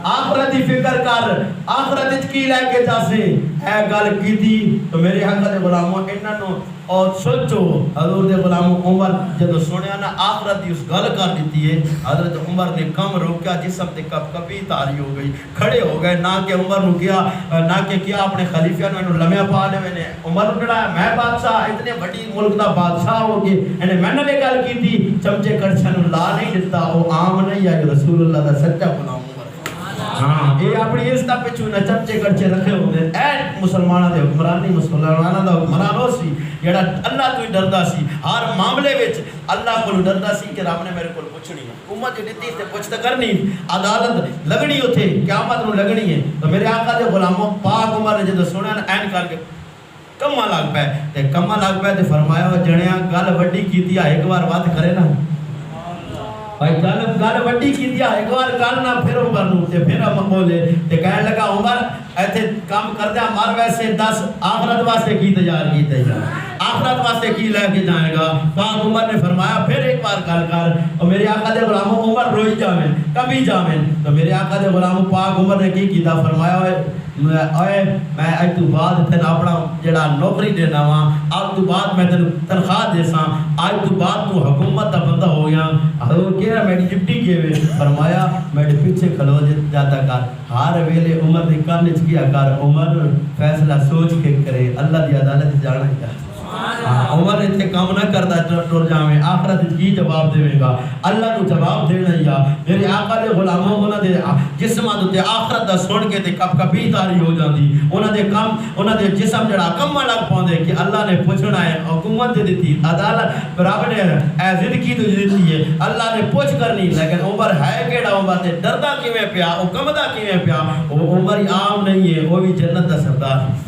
آخرت دی فکر کر آخرت وچ کی لے کے جاسے اے گل کیتی تو میرے حق دے غلاموں انہاں نو اور سوچو حضور دے غلاموں عمر جدو سنیا نا آخرت دی اس گل کر دیتی ہے حضرت عمر نے کم روکیا جسم تے کب کبھی تاری ہو گئی کھڑے ہو گئے نہ کہ عمر نو کیا نہ کہ کیا اپنے خلیفہ نو لمیا پا لے نے عمر نو ڈرایا میں بادشاہ اتنے بڑی ملک دا بادشاہ ہو کے انہیں میں نے گل کی تھی چمچے کڑچھے نو لا نہیں دیتا وہ عام نہیں ہے جو رسول اللہ دا سچا غلام ہاں یہ اپنی اس طرح پچھو نہ چمچے کڑچے رکھے ہوئے اے مسلمانہ دے حکمرانی مسلمانہ دا حکمران ہو سی جڑا اللہ تو ہی ڈردا سی ہر معاملے وچ اللہ کو ڈردا سی کہ رب نے میرے کو پوچھنی ہے امت دیتی تے پوچھ تے کرنی عدالت لگنی اوتھے قیامت نو لگنی ہے تو میرے آقا دے غلاموں پاک عمر نے جدو سنیا نا این کر کے کما لگ پے تے کما لگ پے تے فرمایا جڑیاں گل وڈی کیتی ایک بار بات کرے نا بھائی گل وڈی کیتی ایک بار کر نہ پھر عمر نو تے پھر بولے تے کہنے لگا عمر ایتھے کام کردیا مر ویسے 10 آخرت واسطے کی تیار آخرت واسطے کی لے کے جائے گا پاک عمر نے فرمایا پھر ایک بار گل کر اور میرے آقا دے غلاموں عمر روئی جاویں کبھی جاویں تو میرے آقا دے غلاموں پاک عمر نے کی کیتا فرمایا اوئے میں اج تو بعد تین اپنا جڑا نوکری دینا وا اب تو بعد میں تین تنخواہ دیساں اج تو بعد تو حکومت دا بندہ ہو گیا حضور کہہ رہا میری ڈپٹی کیوے فرمایا میرے پیچھے کھلو جاتا کر ہر ویلے عمر دی کان وچ کیا کر عمر فیصلہ سوچ کے کرے اللہ دی عدالت جانا ہے عمر اتنے کام نہ کرتا ٹر جاویں آخرت کی جواب دے گا اللہ کو جواب دینا یا میرے آقا دے غلاموں انہاں دے جسماں تے آخرت دا سن کے تے کب کبھی تاری ہو جاندی انہاں دے کام انہاں دے جسم جڑا کم لگ پوندے کہ اللہ نے پوچھنا ہے حکومت دے دتی عدالت رب نے اے زندگی تو دتی ہے اللہ نے پوچھ کرنی لیکن عمر ہے کیڑا عمر تے ڈردا کیویں پیا او کمدا کیویں پیا او عمر عام نہیں ہے او بھی جنت دا سردار ہے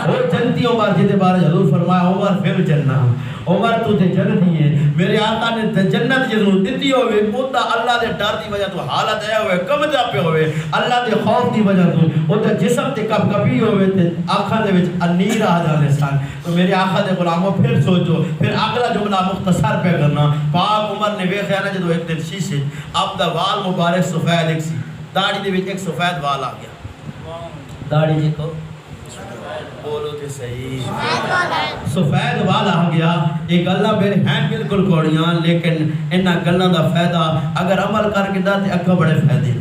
وہ جنتی عمر جیتے بارے حضور فرمایا عمر پھر جنت عمر تو تے جنتی ہے میرے آقا نے جنت جدوں دتی ہوئے اوتا اللہ دے ڈر دی وجہ تو حالت ہے ہوئے کمدا پہ ہوئے اللہ دے خوف دی وجہ تو اوتا جسم تے کب کبھی ہوئے تے آنکھاں دے وچ انیر آ جاندے سن تو میرے آقا دے غلاموں پھر سوچو پھر اگلا جملہ مختصر پہ کرنا پاک عمر نے ویکھیا نا جدوں ایک دن شیشے اب دا وال مبارک سفید ایک سی داڑھی دے وچ ایک سفید وال آ گیا داڑھی جے کو بولو تے صحیح سفید وال آ گیا یہ گلاں میرے ہیں بالکل کوڑیاں لیکن انہاں گلاں دا فائدہ اگر عمل کر کے تے اگے بڑے فائدے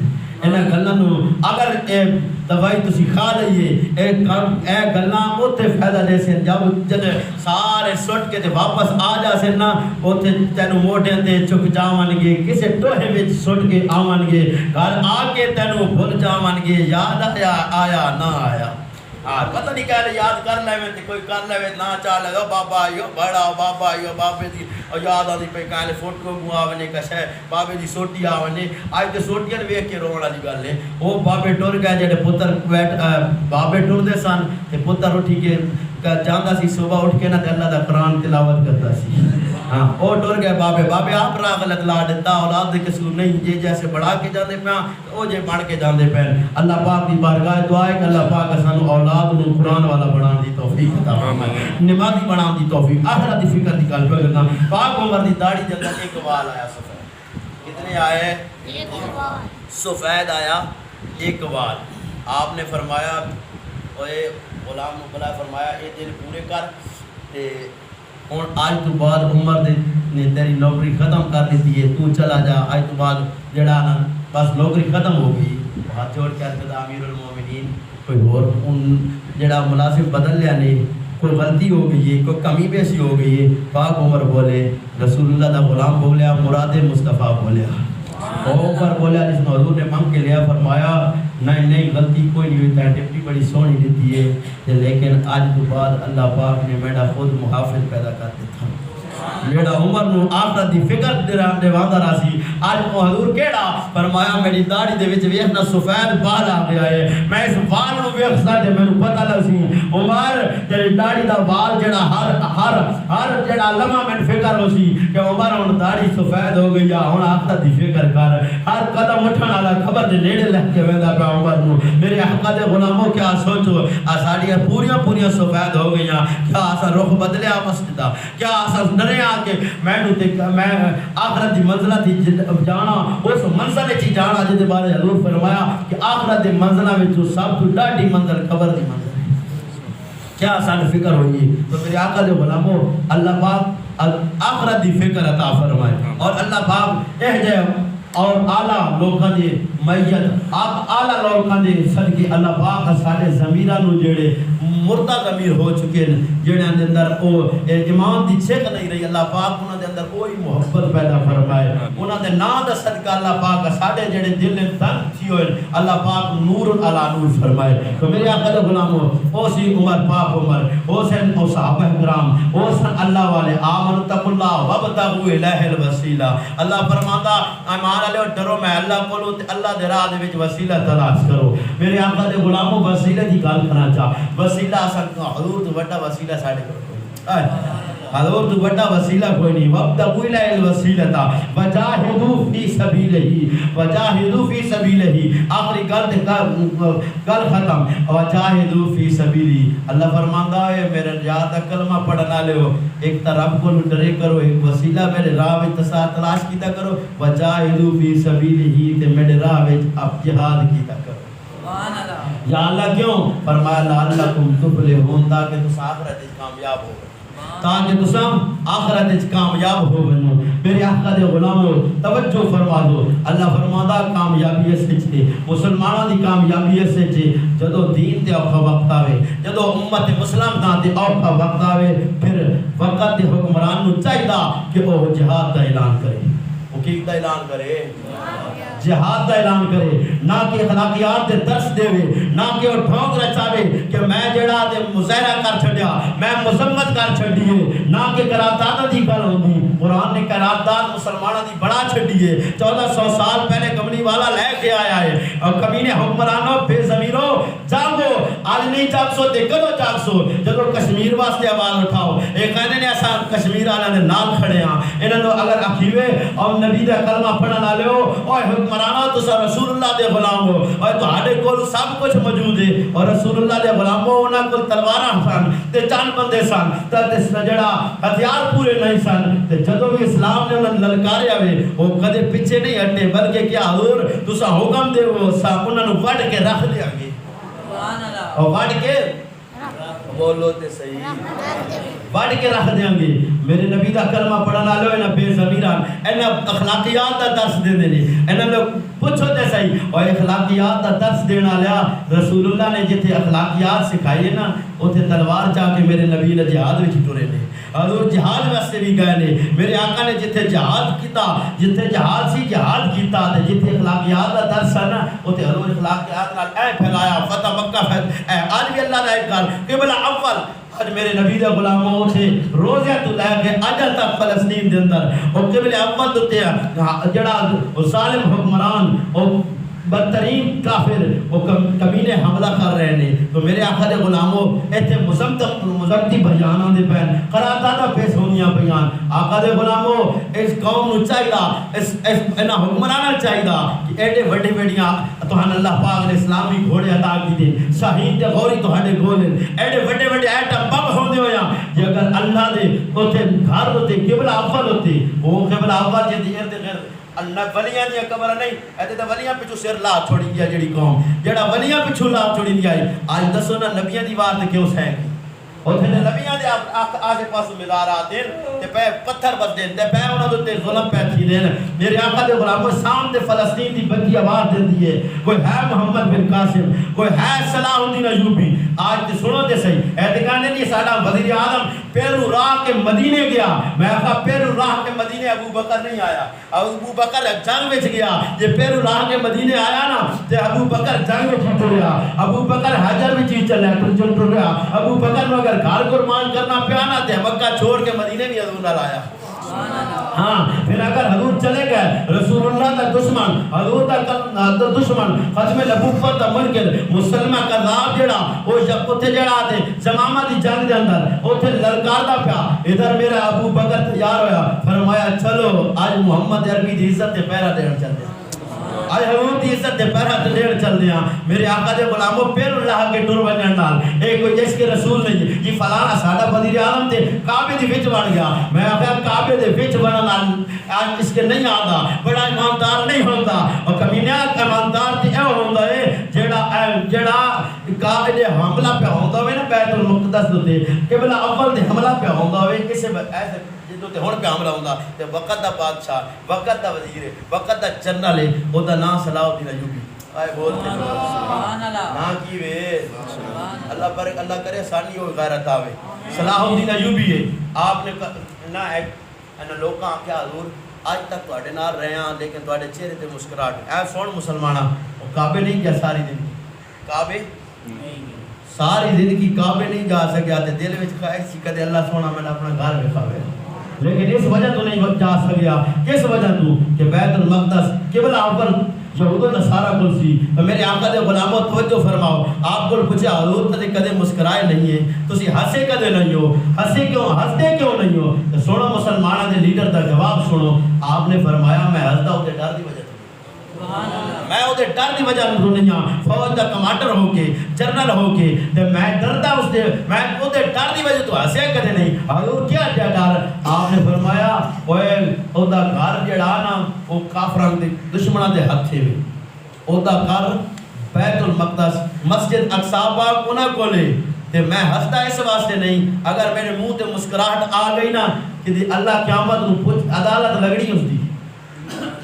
انہاں گلاں نو اگر دوائی تسی کھا لئیے اے گلاں اوتے فائدہ دے سن جب سارے سٹ کے تے واپس آ جا سن نا اوتے تینوں موٹے تے چک جاون گے کسے ٹوہے وچ سٹ کے آون گے گھر آ کے تینوں بھول جاون گے یاد آیا نہ آیا پتہ نہیں کہہ لے یاد کر لے تے کوئی کر لے نہ چاہ لے بابا آئیو بڑا بابا آئیو بابے دی یاد آدھی پہ کہہ لے فوٹو کو آونے کش ہے بابے دی سوٹی آونے آج تے سوٹیاں ویکھ کے رونا دی گل ہے وہ بابے ٹر گئے جڑے پتر بابے ٹر دے سن تے پتر اٹھی کے جاندا سی صبح اٹھ کے نہ تے اللہ دا قرآن تلاوت کرتا سی ہاں او ٹر گئے بابے آپ راہ غلط لا دیتا اولاد دے قصور نہیں جے جیسے بڑھا کے جاندے پیا او جے بڑھ کے جاندے پے اللہ پاک دی بارگاہ دعا ہے کہ اللہ پاک سانو اولاد نو قرآن والا بنان دی توفیق عطا فرمائے نمازی بنان دی توفیق آخرت دی فکر دی گل کرنا پاک عمر دی داڑھی جلدا ایک وال آیا سفید کتنے آئے ایک وال سفید آیا ایک وال آپ نے فرمایا اوے غلام نو بلا فرمایا اے دن پورے کر تے اور آج تو بعد عمر نے تیری نوکری ختم کر دیتی ہے تو چلا جا آج تو بعد جڑا نا بس نوکری ختم ہو گئی ہاتھ جوڑ کے عرض امیر المومنین کوئی اور ان جڑا ملازم بدل لیا نہیں کوئی غلطی ہو گئی ہے کوئی کمی بیشی ہو گئی ہے پاک عمر بولے رسول اللہ دا غلام بولیا مراد مصطفیٰ بولیا عمر بولیا جس نے حضور نے مانگ کے لیا فرمایا نہیں غلطی کوئی نہیں ہوئی ڈپٹی بڑی سونی دیتی ہے لیکن آج تو بعد اللہ پاک نے میرا خود محافظ پیدا کر دیتا میرا عمر نو آخرت دی فکر دے واندا راسی آج کو حضور کیڑا فرمایا میری داڑھی دے وچ ویکھنا سفید بال آ گیا ہے میں اس بال نو ویکھدا تے مینوں پتہ لگ سی عمر تیری داڑھی دا وال جڑا ہر جڑا لمحہ میں فکر ہو سی کہ عمر ہن داڑھی سفید ہو گئی ہن آخرت دی فکر کر ہر قدم اٹھن والا خبر دے نیڑے لگ کے ویندا پیا عمر نو میرے آقا دے غلاموں کیا سوچو ساڈیاں پوریاں سفید ہو گئیاں کیا اسا رخ بدلیا مسجد دا کیا اسا ڈرے آ کے میں آخرت دی منزلہ دی جانا اس منزل وچ جانا جے دے بارے حضور فرمایا کہ آخرت دی منزلہ وچ سب تو ڈاڈی منزل قبر دی منزل کیا سان فکر ہوئی تو میرے آقا دے غلاموں اللہ پاک آخرت دی فکر عطا فرمائے اور اللہ پاک اے اور اعلیٰ لوگاں دے میت آپ اعلیٰ لوگاں دے صدقے اللہ پاک سارے ضمیراں نو جڑے مردہ ضمیر ہو چکے ہیں جڑے دے اندر او ایمان دی چھک نہیں رہی اللہ پاک انہاں دے اندر کوئی محبت پیدا فرمائے انہاں دے نام دا صدقہ اللہ پاک سارے جڑے دل تنگ تھی ہوئے اللہ پاک نور علی نور فرمائے تو میرے آقا دے غلاموں او سی عمر پاک عمر او سن او صحابہ کرام او سن اللہ والے آمنوا تقوا اللہ وابتغوا الیہ الوسیلہ اللہ فرماتا ایمان والے ڈرو میں اللہ کولوں تے اللہ دے راہ دے وچ وسیلہ تلاش کرو میرے آقا دے غلاموں وسیلے دی گل کرنا چاہ وسیلہ حضور تو بڑا وسیلہ ساڈے کول حضور تو بڑا وسیلہ کوئی نہیں وابتغوا الیہ الوسیلۃ وجاہدوا فی سبیلہ آخری گل ختم وجاہدوا فی سبیلی اللہ فرماندا ہے میرے یاد دا کلمہ پڑھن والے ہو ایک تو رب کو ڈرے کرو ایک وسیلہ میرے راہ وچ تلاش کیتا کرو وجاہدوا فی سبیلہ تے میرے راہ وچ اب جہاد کیتا کرو سبحان اللہ یا اللہ کیوں فرمایا لعلکم تفلحون تاکہ تم آخرت وچ کامیاب ہو تاکہ تسام آخرت وچ کامیاب ہو بنو میرے آقا دے غلامو توجہ فرما دو اللہ فرماتا کامیابی اس وچ تے مسلماناں دی کامیابی اس وچ جدوں دین تے اوکھا وقت آوے جدوں امت مسلم دا تے اوکھا وقت آوے پھر وقت دے حکمران نو چاہیدا کہ وہ جہاد دا اعلان کرے وہ کی دا اعلان کرے جہاد دا اعلان کرے نہ کہ اخلاقیات دے درس دے نہ کہ وہ ٹھونک رچاوے کہ میں جڑا تے مظاہرہ کر چھڈیا میں مذمت کر چھڈیے نہ کہ قرارداد دی گل ہوندی قرآن نے قرارداد مسلماناں دی بڑا چھڈی ہے 1400 سال پہلے کملی والا لے کے آیا ہے اور کمینے حکمرانوں بے ضمیروں جاگو آج نہیں جاگ سو تے کدو جاگ سو جدو کشمیر واسطے آواز اٹھاؤ اے کہنے نے ایسا کشمیر والے دے نال کھڑے ہاں انہاں نو اگر اکھیوے اور نبی دا کلمہ پڑھن والے ہو اوے حکمرانوں تساں رسول اللہ دے غلام ہو اور تہاڈے کول سب کچھ موجود ہے اور رسول اللہ دے غلام ہو انہاں کول تلواراں سن تے چند بندے سن تے جڑا ہتھیار پورے نہیں سن تے جدوں بھی اسلام نے انہاں للکاریا وے او کدے پیچھے نہیں ہٹے بلکہ کیا حضور تساں حکم دے وہ سا انہاں نو وڈ کے رکھ دیاں گے سبحان اللہ اور وڈ کے بولو تے صحیح وڈ کے رکھ دیاں گے میرے نبی دا کلمہ پڑھن والے انہاں بے ضمیراں انہاں اخلاقیات دا درس دیندے نے انہاں نو پوچھو تے صحیح اور اخلاقیات دا درس دینا لیا رسول اللہ نے جتھے اخلاقیات سکھائی ہے نا اوتھے تلوار جا کے میرے نبی نے جہاد وچ ٹرے نے حضور جہاد واسطے بھی گئے نے میرے آقا نے جتھے جہاد کیتا جتھے جہاد سی جہاد کیتا تے جتھے اخلاقیات دا درس ہے نا اوتھے حضور اخلاقیات نال اے پھیلایا فتح مکہ اے آج بھی اللہ دا ایک گل قبلہ اول آج میرے نبی دے غلاموں سے روزہ تو لے کے اجل تک فلسطین دے اندر اور قبلہ اول تو تے جڑا ظالم حکمران اور بدترین کافر وہ کمینے حملہ کر رہے ہیں تو میرے آقا دے غلاموں ایتھے مزمتی بیاناں دے پین قرارداداں پیش ہونیاں بیان آقا دے غلاموں اس قوم نو چاہیدا اس انہاں حکمراناں چاہیدا کہ ایڈے وڈے وڈیاں تہاں اللہ پاک نے اسلامی گھوڑے عطا کیتے شاہین تے غوری تہاڈے گول ایڈے وڈے وڈے ایٹم بم ہوندے ہویا جے اگر اللہ دے اوتھے گھر ہوتے قبلہ اول ہوتے وہ قبلہ اول جے دی ارد گرد اللہ ولیاں دی قبر نہیں ایتے تے ولیاں پچھو سر لا چھوڑی گیا جڑی قوم جڑا ولیاں پچھو لا چھوڑی دی آئی آج دسو نا نبیاں دی بات کیوں سہ گئی اوتھے تے نبیاں دے آسے پاس مزارات ہیں تے پے پتھر بدین تے پے انہاں دے تے ظلم پے تھی دین میرے آقا دے غلاموں سامنے فلسطین دی بچی آواز دیندی ہے کوئی ہے محمد بن قاسم کوئی ہے صلاح الدین ایوبی آج تے سنو تے صحیح اعتقاد نہیں ساڈا وزیر اعظم پیرو راہ کے مدینے گیا میں کہا پیرو راہ کے مدینے ابو بکر نہیں آیا ابو بکر جنگ وچ گیا یہ پیرو راہ کے مدینے آیا نا تے ابو بکر جنگ وچ ٹریا ابو بکر حجر وچ چلیا ٹریا ابو بکر نو اگر گھر قربان کرنا پیا نا تے مکہ چھوڑ کے مدینے بھی حضور نال آیا ہاں پھر اگر حضور چلے گئے رسول اللہ دا دشمن حضور دا دشمن ختم نبوت دا منکر مسلمہ کذاب جڑا وہ جب اوتھے جڑا تے جمامہ دی جنگ دے اندر اوتھے للکاردا پیا ادھر میرا ابو بکر تیار ہویا فرمایا چلو آج محمد عربی دی عزت تے پہرا دین چلدے ہیں آج حضور دی عزت دے پہرا دین چلدے ہیں میرے آقا دے غلاموں پھر اللہ کے ٹر ونجن نال اے کوئی جس کے رسول نہیں جی فلانا ساڈا وزیر اعظم تے کعبے دے وچ بن گیا میں آکھیا کعبے دے وچ بنن نال آج اس کے نہیں آندا بڑا ایماندار نہیں ہوندا اور کمینہ ایماندار تے اے ہوندا ہے جڑا کعبے دے حملہ پہ ہوندا ہوے نا بیت المقدس تے قبلہ اول دے حملہ پہ ہوندا ہوے کسے ایسے جدوں تے ہن پہ حملہ ہوندا تے وقت دا بادشاہ وقت دا وزیر وقت دا جنرل ہے او دا نام صلاح الدین ایوبی آئے بولتے سبحان اللہ نا کی وے اللہ پر اللہ کرے آسانی ہو غیرت آوے صلاح الدین ایوبی ہے آپ نے نہ ایک لوکاں آکھیا حضور آج تک تواڈے نال رہے ہاں لیکن تواڈے چہرے تے مسکراہٹ اے سن مسلماناں کعبے نہیں گیا ساری زندگی کعبے ساری زندگی کعبے نہیں جا سکیا تے دل وچ خواہش سی کدے اللہ سونا میں اپنا گھر وکھاوے لیکن اس وجہ تو نہیں جا سکیا کس وجہ تو کہ بیت المقدس قبلہ اول یہود و نصارہ کل سی تو میرے آقا دے غلاموں توجہ فرماؤ آپ کو پوچھا حضور تے کدے مسکرائے نہیں ہے تسی ہنسے کدے نہیں ہو ہنسے کیوں ہنستے کیوں نہیں ہو تو سنو مسلمانوں دے لیڈر دا جواب سنو آپ نے فرمایا میں ہنسدا تے ڈر دی وجہ میں او دے ڈر دی وجہ تو نہیں ہاں فوج دا کمانڈر ہو کے جنرل ہو کے تے میں ڈردا اس دے میں او دے ڈر دی وجہ تو ہنسیا کدے نہیں حضور کیا ڈر آپ نے فرمایا اوے او دا گھر جڑا نا او کافراں دے دشمناں دے ہتھے وے او دا گھر بیت المقدس مسجد اقصی پاک انہاں کولے تے میں ہنسدا اس واسطے نہیں اگر میرے منہ تے مسکراہٹ آ گئی نا کہ اللہ قیامت نو پوچھ عدالت لگنی اس دی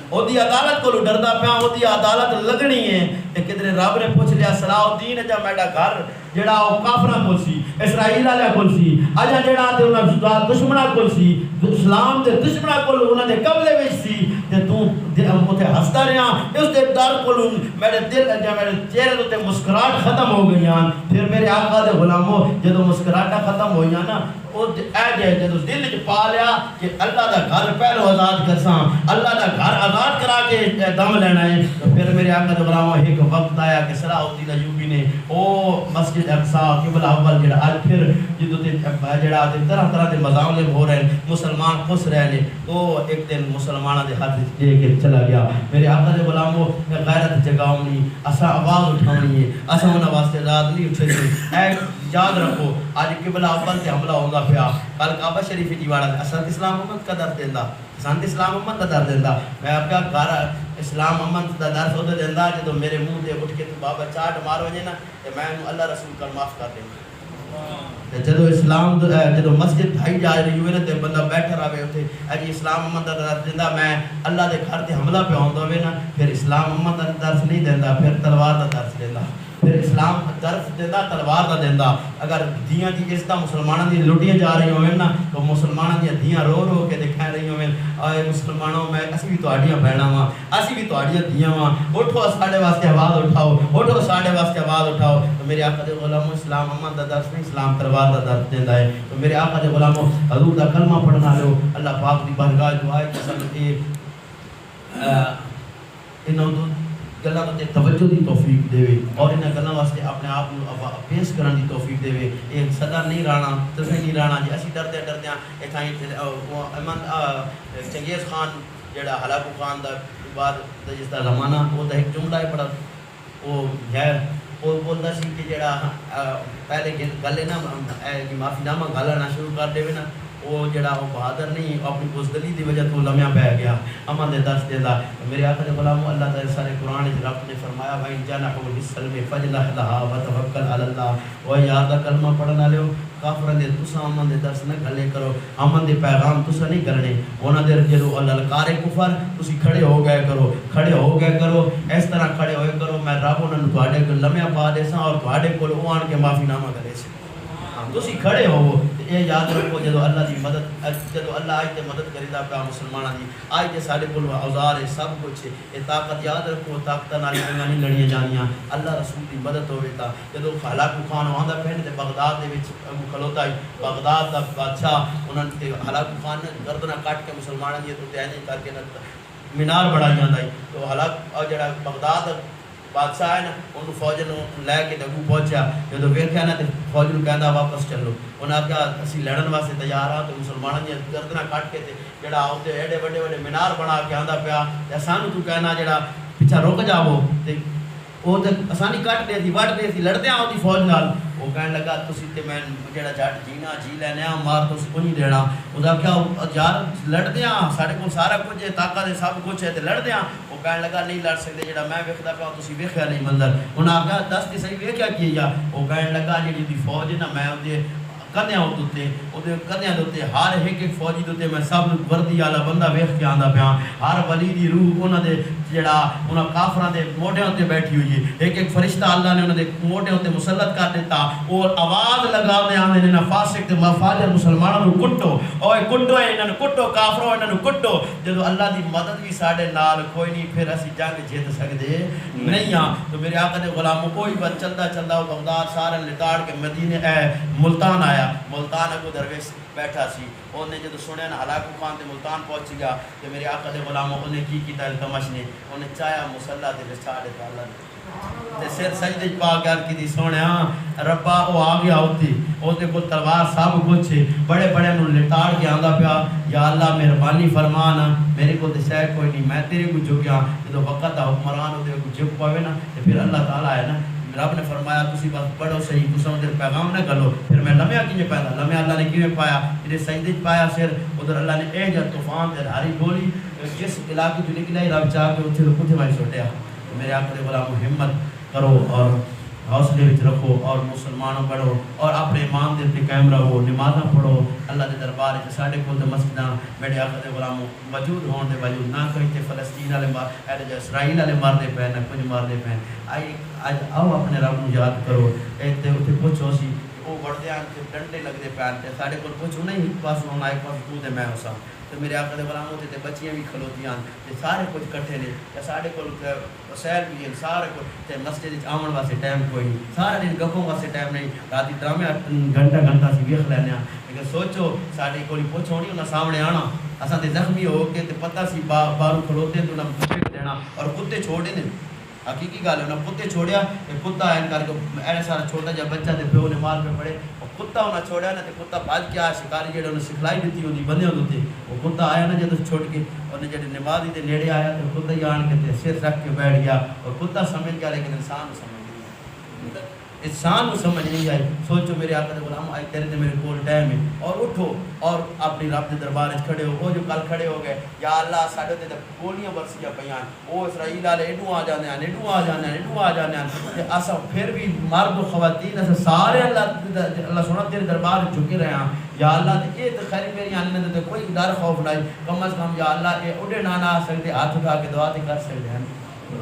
او دی عدالت کو ڈردا پیا او دی عدالت لگنی ہے تے کدھر رب نے پوچھ لیا صلاح الدین جا میڈا گھر جڑا او کافراں کول سی اسرائیل والے کول سی اجا جڑا تے انہاں دشمناں کول سی اسلام دے دشمناں کول انہاں دے قبضے وچ سی تے تو اوتھے ہسدا رہیا اس دے ڈر کول میرے دل جا میرے چہرے تے مسکراہٹ ختم ہو گئی ہیں پھر میرے آقا دے غلاموں جدوں مسکراہٹ ختم ہوئیاں نا او اے جے دل وچ پا لیا کہ اللہ دا گھر پہلو آزاد کرساں اللہ دا گھر آزاد کرا کے دم لینا ہے تو پھر میرے آقا دے غلاموں ایک وقت آیا کہ صلاح الدین ایوبی نے او مسجد اقصی قبلہ اول جڑا اج پھر جدوں تے جڑا طرح طرح دے مظالم ہو رہے ہیں مسلمان خوش رہے ہیں تو ایک دن مسلماناں دے ہاتھ دے کے چلا گیا میرے آقا دے غلاموں غیرت جگاونی اساں آواز اٹھاونی ہے اساں انہاں واسطے آزاد نہیں اٹھے تھے اے یاد رکھو آج قبلہ اول تے حملہ ہوندا پیا کل کعبہ شریف دی واڑا اساں اسلام امت کا در دیندا اساں اسلام امت کا در دیندا میں آپ کا گھر اسلام امت دا در سو دیندا جدوں میرے منہ تے اٹھ کے تو بابا چاٹ مار وجے نا تے میں اللہ رسول کا معاف کر دیندا جدوں اسلام جدوں مسجد ڈھائی جا رہی ہوئے نا تے بندہ بیٹھا رہے اوتھے اج اسلام امت دا در دیندا میں اللہ دے گھر تے حملہ پہ ہوندا ہوے نا پھر اسلام امت دا درس نہیں دیندا پھر تلوار دا درس دیندا پھر اسلام درس دیندا تلوار دا دیندا اگر دیاں دی عزت مسلماناں دی لٹیاں جا رہی ہوویں نا تو مسلماناں دی دیاں رو رو کے دکھا رہی ہوویں اے مسلمانوں میں اسی بھی تہاڈیاں بہناں واں اسی بھی تہاڈیاں دیاں واں اٹھو ساڈے واسطے آواز اٹھاؤ اٹھو ساڈے واسطے آواز اٹھاؤ تو میرے آقا دے غلاموں اسلام امت دا درس نہیں اسلام تلوار دا درس دیندا ہے تو میرے آقا دے غلاموں حضور دا کلمہ پڑھنا لو اللہ پاک دی بارگاہ دعا ہے کہ سب کے انہاں گلاں تے توجہ دی توفیق دے اور انہاں گلاں واسطے اپنے آپ کو پیش کرن دی توفیق دے ایک صدا نہیں رانا تصویر نہیں رانا جی اسی ڈردے ایتھائیں امن چنگیز خان جڑا ہلاکو خان دا بعد جس دا زمانہ وہ دا ایک جملہ ہے بڑا وہ ہے وہ بولدا سی کہ جڑا پہلے گلے نا معافی نامہ گالانا شروع کر دے نا وہ جڑا وہ بہادر نہیں اپنی بزدلی دی وجہ تو لمحہ پہ گیا امن دے درس دیندا میرے آقا دے غلاموں اللہ تعالی سارے قرآن وچ رب نے فرمایا وَإِن جَنَحُوا لِلسَّلْمِ فَاجْنَحْ لَهَا وَتَوَكَّلْ عَلَى اللَّهِ وہ یاد دا کلمہ پڑھنا لیو کافراں دے تساں امن دے درس نہ گلے کرو امن دے پیغام تساں نہیں کرنے انہاں دے جدوں للکارے کفر تسی کھڑے ہو گئے کرو اس طرح کھڑے ہوئے کرو میں رب انہاں نوں تواڈے کول لمحہ پا دیساں اور تواڈے کول او آن کے معافی نامہ کرے سی تسی کھڑے ہو یہ یاد رکھو جدو اللہ دی مدد جدو اللہ آج تے مدد کریدا پیا مسلماناں دی آج تے ساڈے کول اوزار ہے سب کچھ یہ طاقت یاد رکھو طاقت نال نہیں لڑیاں جانیاں اللہ رسول دی مدد ہوے تا جدو ہلاکو خان آندا پہن تے بغداد دے وچ کھلوتا ہے بغداد دا بادشاہ انہاں تے ہلاکو خان نے گردناں کٹ کے مسلماناں دی تے اینج کر کے مینار بڑھائی جاندا ہے تو ہلاک جڑا بغداد بادشاہ ہے نا انہوں فوج لے کے اگوں پہنچیا جدو ویکھیا نا تے فوج نوں کہندا واپس چلو انہاں آکھیا اسی لڑن واسطے تیار ہاں تو مسلماناں دی گردناں کٹ کے تے جڑا اوتے ایڈے وڈے وڈے مینار بنا کے آندا پیا تے سانوں تو کہنا جڑا پیچھے رک جاؤ تے وہ تے آسانی کٹ دے سی وڈ دے سی لڑدے آ اودی فوج نال وہ کہن لگا تسی تے میں جڑا جٹ جینا جی لینے آ مار تسی کو نہیں دینا ادا کیا یار لڑدے آ ساڈے کول سارا کچھ ہے طاقت ہے سب کچھ ہے تے لڑدے آ وہ کہن لگا نہیں لڑ سکدے جڑا میں ویکھدا پیا تسی ویکھیا نہیں منظر انہاں آکھیا دس تے صحیح ویکھیا کی یا وہ کہن لگا جڑی دی فوج ہے نا میں اودے کدیاں اودے کدیاں دے ہر ایک فوجی دے میں سب وردی والا بندہ ویکھ کے آندا پیا ہر ولی دی روح انہاں دے جڑا انہاں کافراں دے موٹے تے بیٹھی ہوئی ہے ایک فرشتہ اللہ نے انہاں دے موٹے تے مسلط کر دیتا اور آواز لگا دے آندے نے فاسق تے مفاجر مسلماناں نوں کٹو اوئے کٹو انہاں نوں کٹو کافروں انہاں نوں کٹو جدوں اللہ دی مدد بھی ساڈے نال کوئی نہیں پھر اسی جنگ جیت سکدے نہیں ہاں تو میرے آقا دے غلاموں کوئی بن چلدا چلدا بغداد سارے لتاڑ کے مدینے ملتان آیا ملتان اگو درویش بیٹھا سی انہیں جدو سنیا نا ہلاکو خان تے ملتان پہنچ گیا کہ میرے آقا دے غلاموں انہیں کی کیتا التمش نے انہیں چاہیا مسلح دے رچھا دے اللہ تے سر سجدے پا گیا کی دی سونیا ربا او آ گیا ہوتے کو تلوار سب کچھ بڑے بڑے نو لٹاڑ کے آندا پیا یا اللہ مہربانی فرمانا میرے کو تے شے کوئی نہیں میں تیرے کو جھکیا جدو وقت دا حکمران ہوتے کو جھک پاوے نا تے پھر اللہ تعالی ہے نا رب نے فرمایا تسی بس پڑھو صحیح تساں دے پیغام نہ گلو پھر میں لمحہ کیویں پایا لمحہ اللہ نے کیویں پایا جے سجدے پایا سر ادھر اللہ نے اے جا طوفان تے ہاری گولی جس علاقے جو نکلا رب چاہ کے اوتھے کتے میں چھوٹیا میرے آقا دے غلام ہمت کرو اور حوصلے وچ رکھو اور مسلمانوں پڑھو اور اپنے ایمان دے تے قائم رہو نمازاں پڑھو اللہ دے دربار وچ ساڈے کول تے مسجداں میرے آقا دے غلاموں موجود ہون دے باوجود نہ کوئی تے فلسطین والے مار جو اسرائیل والے مار دے پے نہ کچھ مار دے پے آج آؤ اپنے رب نو یاد کرو اے تے اوتھے پوچھو سی وہ وڑدے آن تے ڈنڈے لگدے پے تے ساڈے کول پوچھو نہیں ایک پاس ہونا ایک پاس تو تے میں ہوساں تو میرے آقا دے غلام ہوتے تے بچیاں بھی کھلوتیاں تے سارے کچھ کٹھے نے تے ساڈے کول وسائل بھی ہیں سارے کچھ تے مسجد وچ آون واسطے ٹائم کوئی نہیں سارے دن گپوں واسطے ٹائم نہیں رات ڈرامے گھنٹہ سی ویکھ لینے لیکن سوچو ساڈے کول پوچھو نہیں انہاں سامنے آنا اساں تے زخمی ہو کے تے پتہ سی بارو کھلوتے تو انہاں پوچھ دینا اور کتے چھوڑے نے حقیقی گل ہے انہاں کتے چھوڑیا تے کتا این کر کے ایسا سارا چھوٹا جا بچہ تے پیو نے مار پہ پڑے کتا انہاں چھوڑیا نا تے کتا بھج کے آیا شکاری جڑے انہوں سکھلائی دیتی ہوندی بندے ہوندے وہ کتا آیا نا جدوں چھوڑ کے انہیں جڑے نمازی دے نیڑے آیا تے کتا ہی آن کے تے سر رکھ کے بیٹھ گیا اور کتا سمجھ گیا لیکن انسان کو سمجھ نہیں آئی انسان کو سمجھ نہیں آئی سوچو میرے آقا دے غلام آئے تیرے تے میرے کول ٹائم ہے اور اٹھو اور اپنی رب دے دربار وچ کھڑے ہو وہ جو کل کھڑے ہو گئے یا اللہ ساڈے تے گولیاں برسیاں پیاں او اسرائیل والے ایڈو آ جاندے ہیں ایڈو آ جاندے ہیں تے اساں پھر بھی مرد و خواتین اساں سارے اللہ سونا تیرے دربار وچ جھکے رہے ہیں یا اللہ تے اے تے خیر میری آنے تے کوئی ڈر خوف نہیں کم از کم یا اللہ اے اڑے نہ آ سکتے ہاتھ اٹھا کے دعا تے کر سکتے ہیں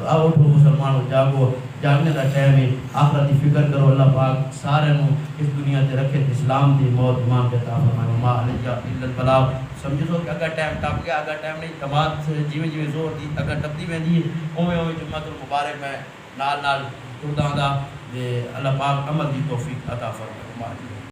آؤ اٹھو مسلمانوں جاگو جاگنے کا ٹائم ہے آخرت کی فکر کرو اللہ پاک سارے نو اس دنیا تے رکھے اسلام دی موت ایمان کے عطا فرمائے ما علیہ الا البلاغ سمجھو کہ اگر ٹائم ٹپ گیا اگر ٹائم نہیں تمام جیویں زور دی اگر ٹپدی ویندی ہے اوویں جمعۃ المبارک میں نال ٹردا دا اللہ پاک عمل دی توفیق عطا فرمائے